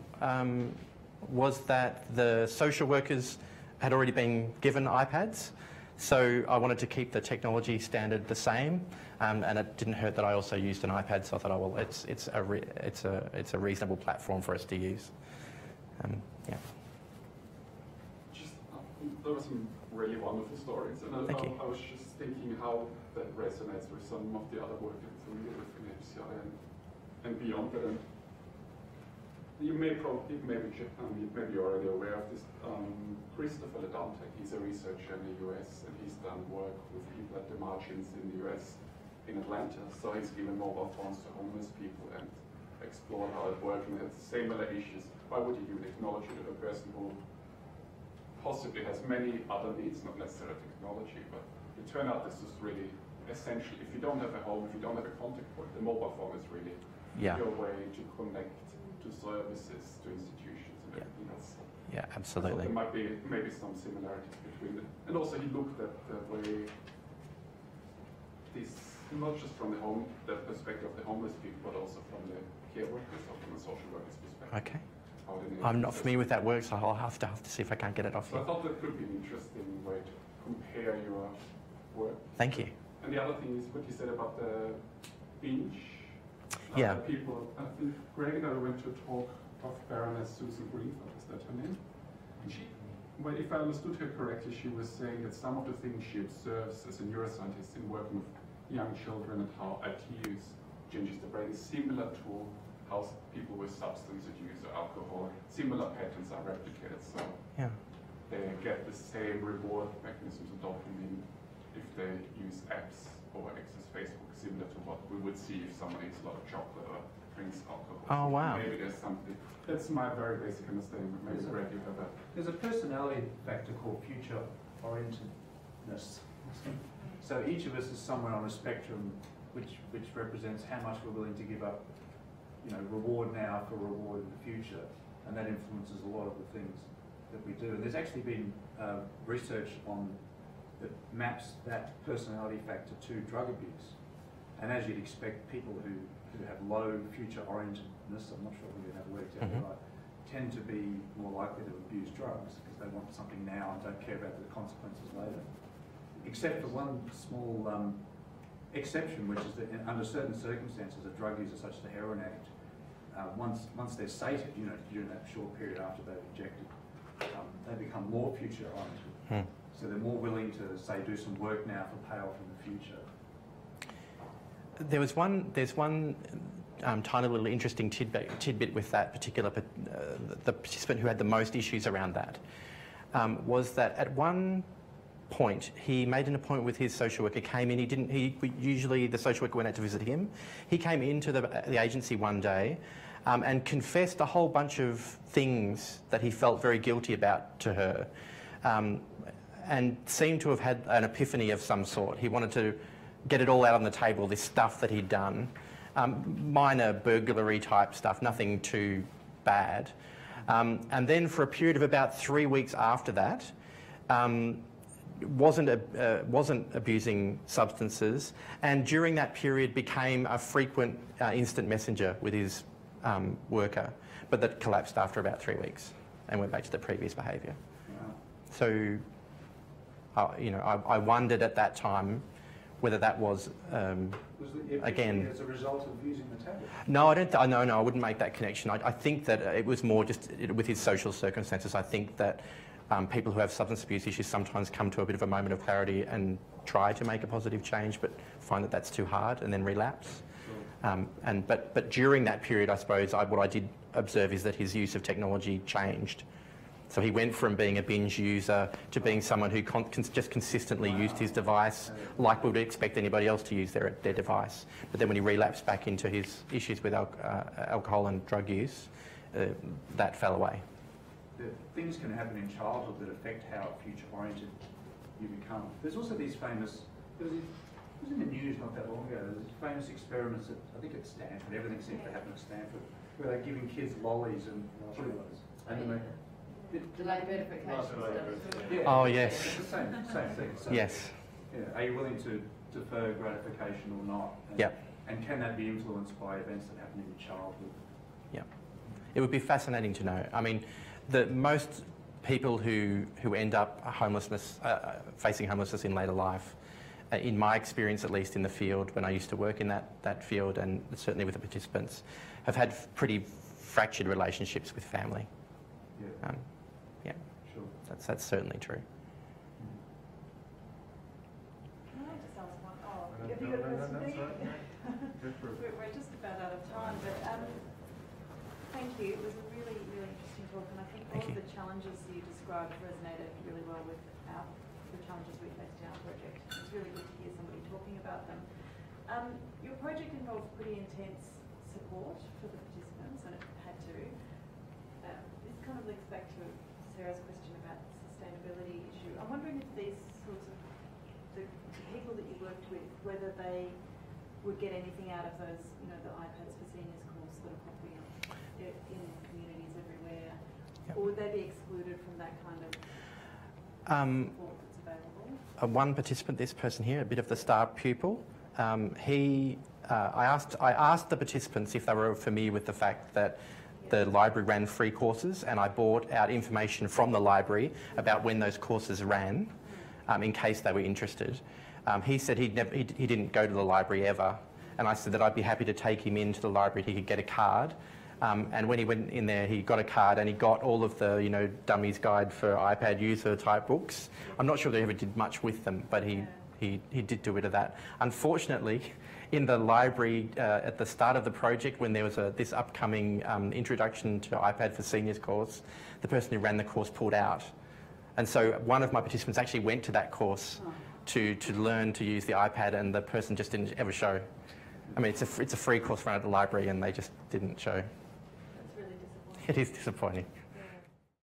A: was that the social workers had already been given iPads, so I wanted to keep the technology standard the same, and it didn't hurt that I also used an iPad. So I thought, oh well, it's a reasonable platform for us to use. Yeah.
J: There were some really wonderful stories, and I was just thinking how that resonates with some of the other work that we did with HCI and beyond that. And you may maybe you're already aware of this. Christopher Ledante, he's a researcher in the US, and he's done work with people at the margins in the US in Atlanta. So he's given mobile phones to homeless people and explored how it works and has similar issues. Why would you give technology to a person who possibly has many other needs, not necessarily technology, but it turned out this is really essential. If you don't have a home, if you don't have a contact point, the mobile phone is really your way to connect to services, to institutions, and everything else.
A: Yeah, absolutely.
J: So there might be maybe some similarities between them. And also he looked at the way this, not just from the perspective of the homeless people, but also from the care workers or from the social workers' perspective.
A: Okay. I'm not familiar with that work, so I'll have to see if I can't get it off
J: so
A: you.
J: I thought that could be an interesting way to compare your work.
A: Thank you.
J: And the other thing is what you said about the binge.
A: Yeah.
J: People, I think Greg and I went to a talk of Baroness Susan Greenfield, is that her name? And she, well, if I understood her correctly, she was saying that some of the things she observes as a neuroscientist in working with young children and how IT use changes the brain is similar to how people with substance abuse or alcohol, similar patterns are replicated. So they get the same reward mechanisms of dopamine if they use apps or access Facebook, similar to what we would see if someone eats a lot of chocolate or drinks alcohol.
A: Oh, wow.
J: Maybe there's something. That's my very basic understanding. Maybe Greg, you have a...
C: There's a personality factor called future-orientedness. So each of us is somewhere on a spectrum which represents how much we're willing to give up, reward now for reward in the future, and that influences a lot of the things that we do. And there's actually been research that maps that personality factor to drug abuse. And as you'd expect, people who have low future-orientedness, I'm not sure we have worked out right, tend to be more likely to abuse drugs because they want something now and don't care about the consequences later. Except for one small exception, which is that under certain circumstances, a drug user such as a heroin addict, once they're sated, during that short period after they've injected, they become more future-oriented. So they're more willing to, say, do some work now for payoff in the future.
A: There's one tiny little interesting tidbit with that particular, the participant who had the most issues around that, was that at one point he made an appointment with his social worker, came in, usually the social worker went out to visit him. He came into the agency one day and confessed a whole bunch of things that he felt very guilty about to her, and seemed to have had an epiphany of some sort. He wanted to get it all out on the table, this stuff that he'd done, minor burglary type stuff, nothing too bad. And then for a period of about 3 weeks after that, wasn't abusing substances, and during that period became a frequent instant messenger with his worker, but that collapsed after about 3 weeks and went back to the previous behaviour.
C: Wow.
A: So, I wondered at that time whether that was again
C: as a result of using the tablet.
A: No, I don't. No, I wouldn't make that connection. I think that it was more just with his social circumstances. I think that people who have substance abuse issues sometimes come to a bit of a moment of clarity and try to make a positive change, but find that that's too hard and then relapse. But during that period, I suppose what I did observe is that his use of technology changed. So he went from being a binge user to being someone who just consistently used his device like we would expect anybody else to use their device. But then when he relapsed back into his issues with alcohol and drug use, that fell away.
C: Things can happen in childhood that affect how future-oriented you become. There's also these famous, it was in the news not that long ago, there's famous experiments at, I think at Stanford, everything seems to happen at Stanford, where they're giving kids lollies and
F: Delayed gratification.
C: Yeah,
A: oh, yes.
C: It's the same thing. So,
A: yes.
C: Yeah, are you willing to defer gratification or not? And,
A: yep.
C: And can that be influenced by events that happen in your childhood?
A: Yeah. It would be fascinating to know. I mean, most people who end up facing homelessness in later life, in my experience at least in the field, when I used to work in that field and certainly with the participants, have had pretty fractured relationships with family.
C: Yeah.
A: Yeah.
C: Sure.
A: That's certainly true.
E: Can I just ask one? Oh, have you got a question? We're just about out of time, but thank you. It was a really, really interesting talk, and I think all of the challenges you described resonated really well with the challenges we faced in our project. It's really good to hear somebody talking about them. Your project involved pretty intense support for the participants, and it had to. This kind of links back to Sarah's question about the sustainability issue. I'm wondering if these sorts of the people that you worked with, whether they would get anything out of those, the iPads for Seniors course that are popping up in communities everywhere, or would they be excluded from that kind of support that's available?
A: One participant, this person here, a bit of the star pupil, I asked the participants if they were familiar with the fact that the library ran free courses, and I brought out information from the library about when those courses ran, in case they were interested. He said he didn't go to the library ever, and I said that I'd be happy to take him into the library. He could get a card, and when he went in there, he got a card and he got all of the Dummy's Guide for iPad User type books. I'm not sure they ever did much with them, but he did do a bit of that. Unfortunately, in the library at the start of the project, when there was this upcoming Introduction to iPad for Seniors course, the person who ran the course pulled out. And so one of my participants actually went to that course to learn to use the iPad, and the person just didn't ever show. I mean, it's a free course run at the library, and they just didn't show.
E: That's really disappointing.
A: It is disappointing.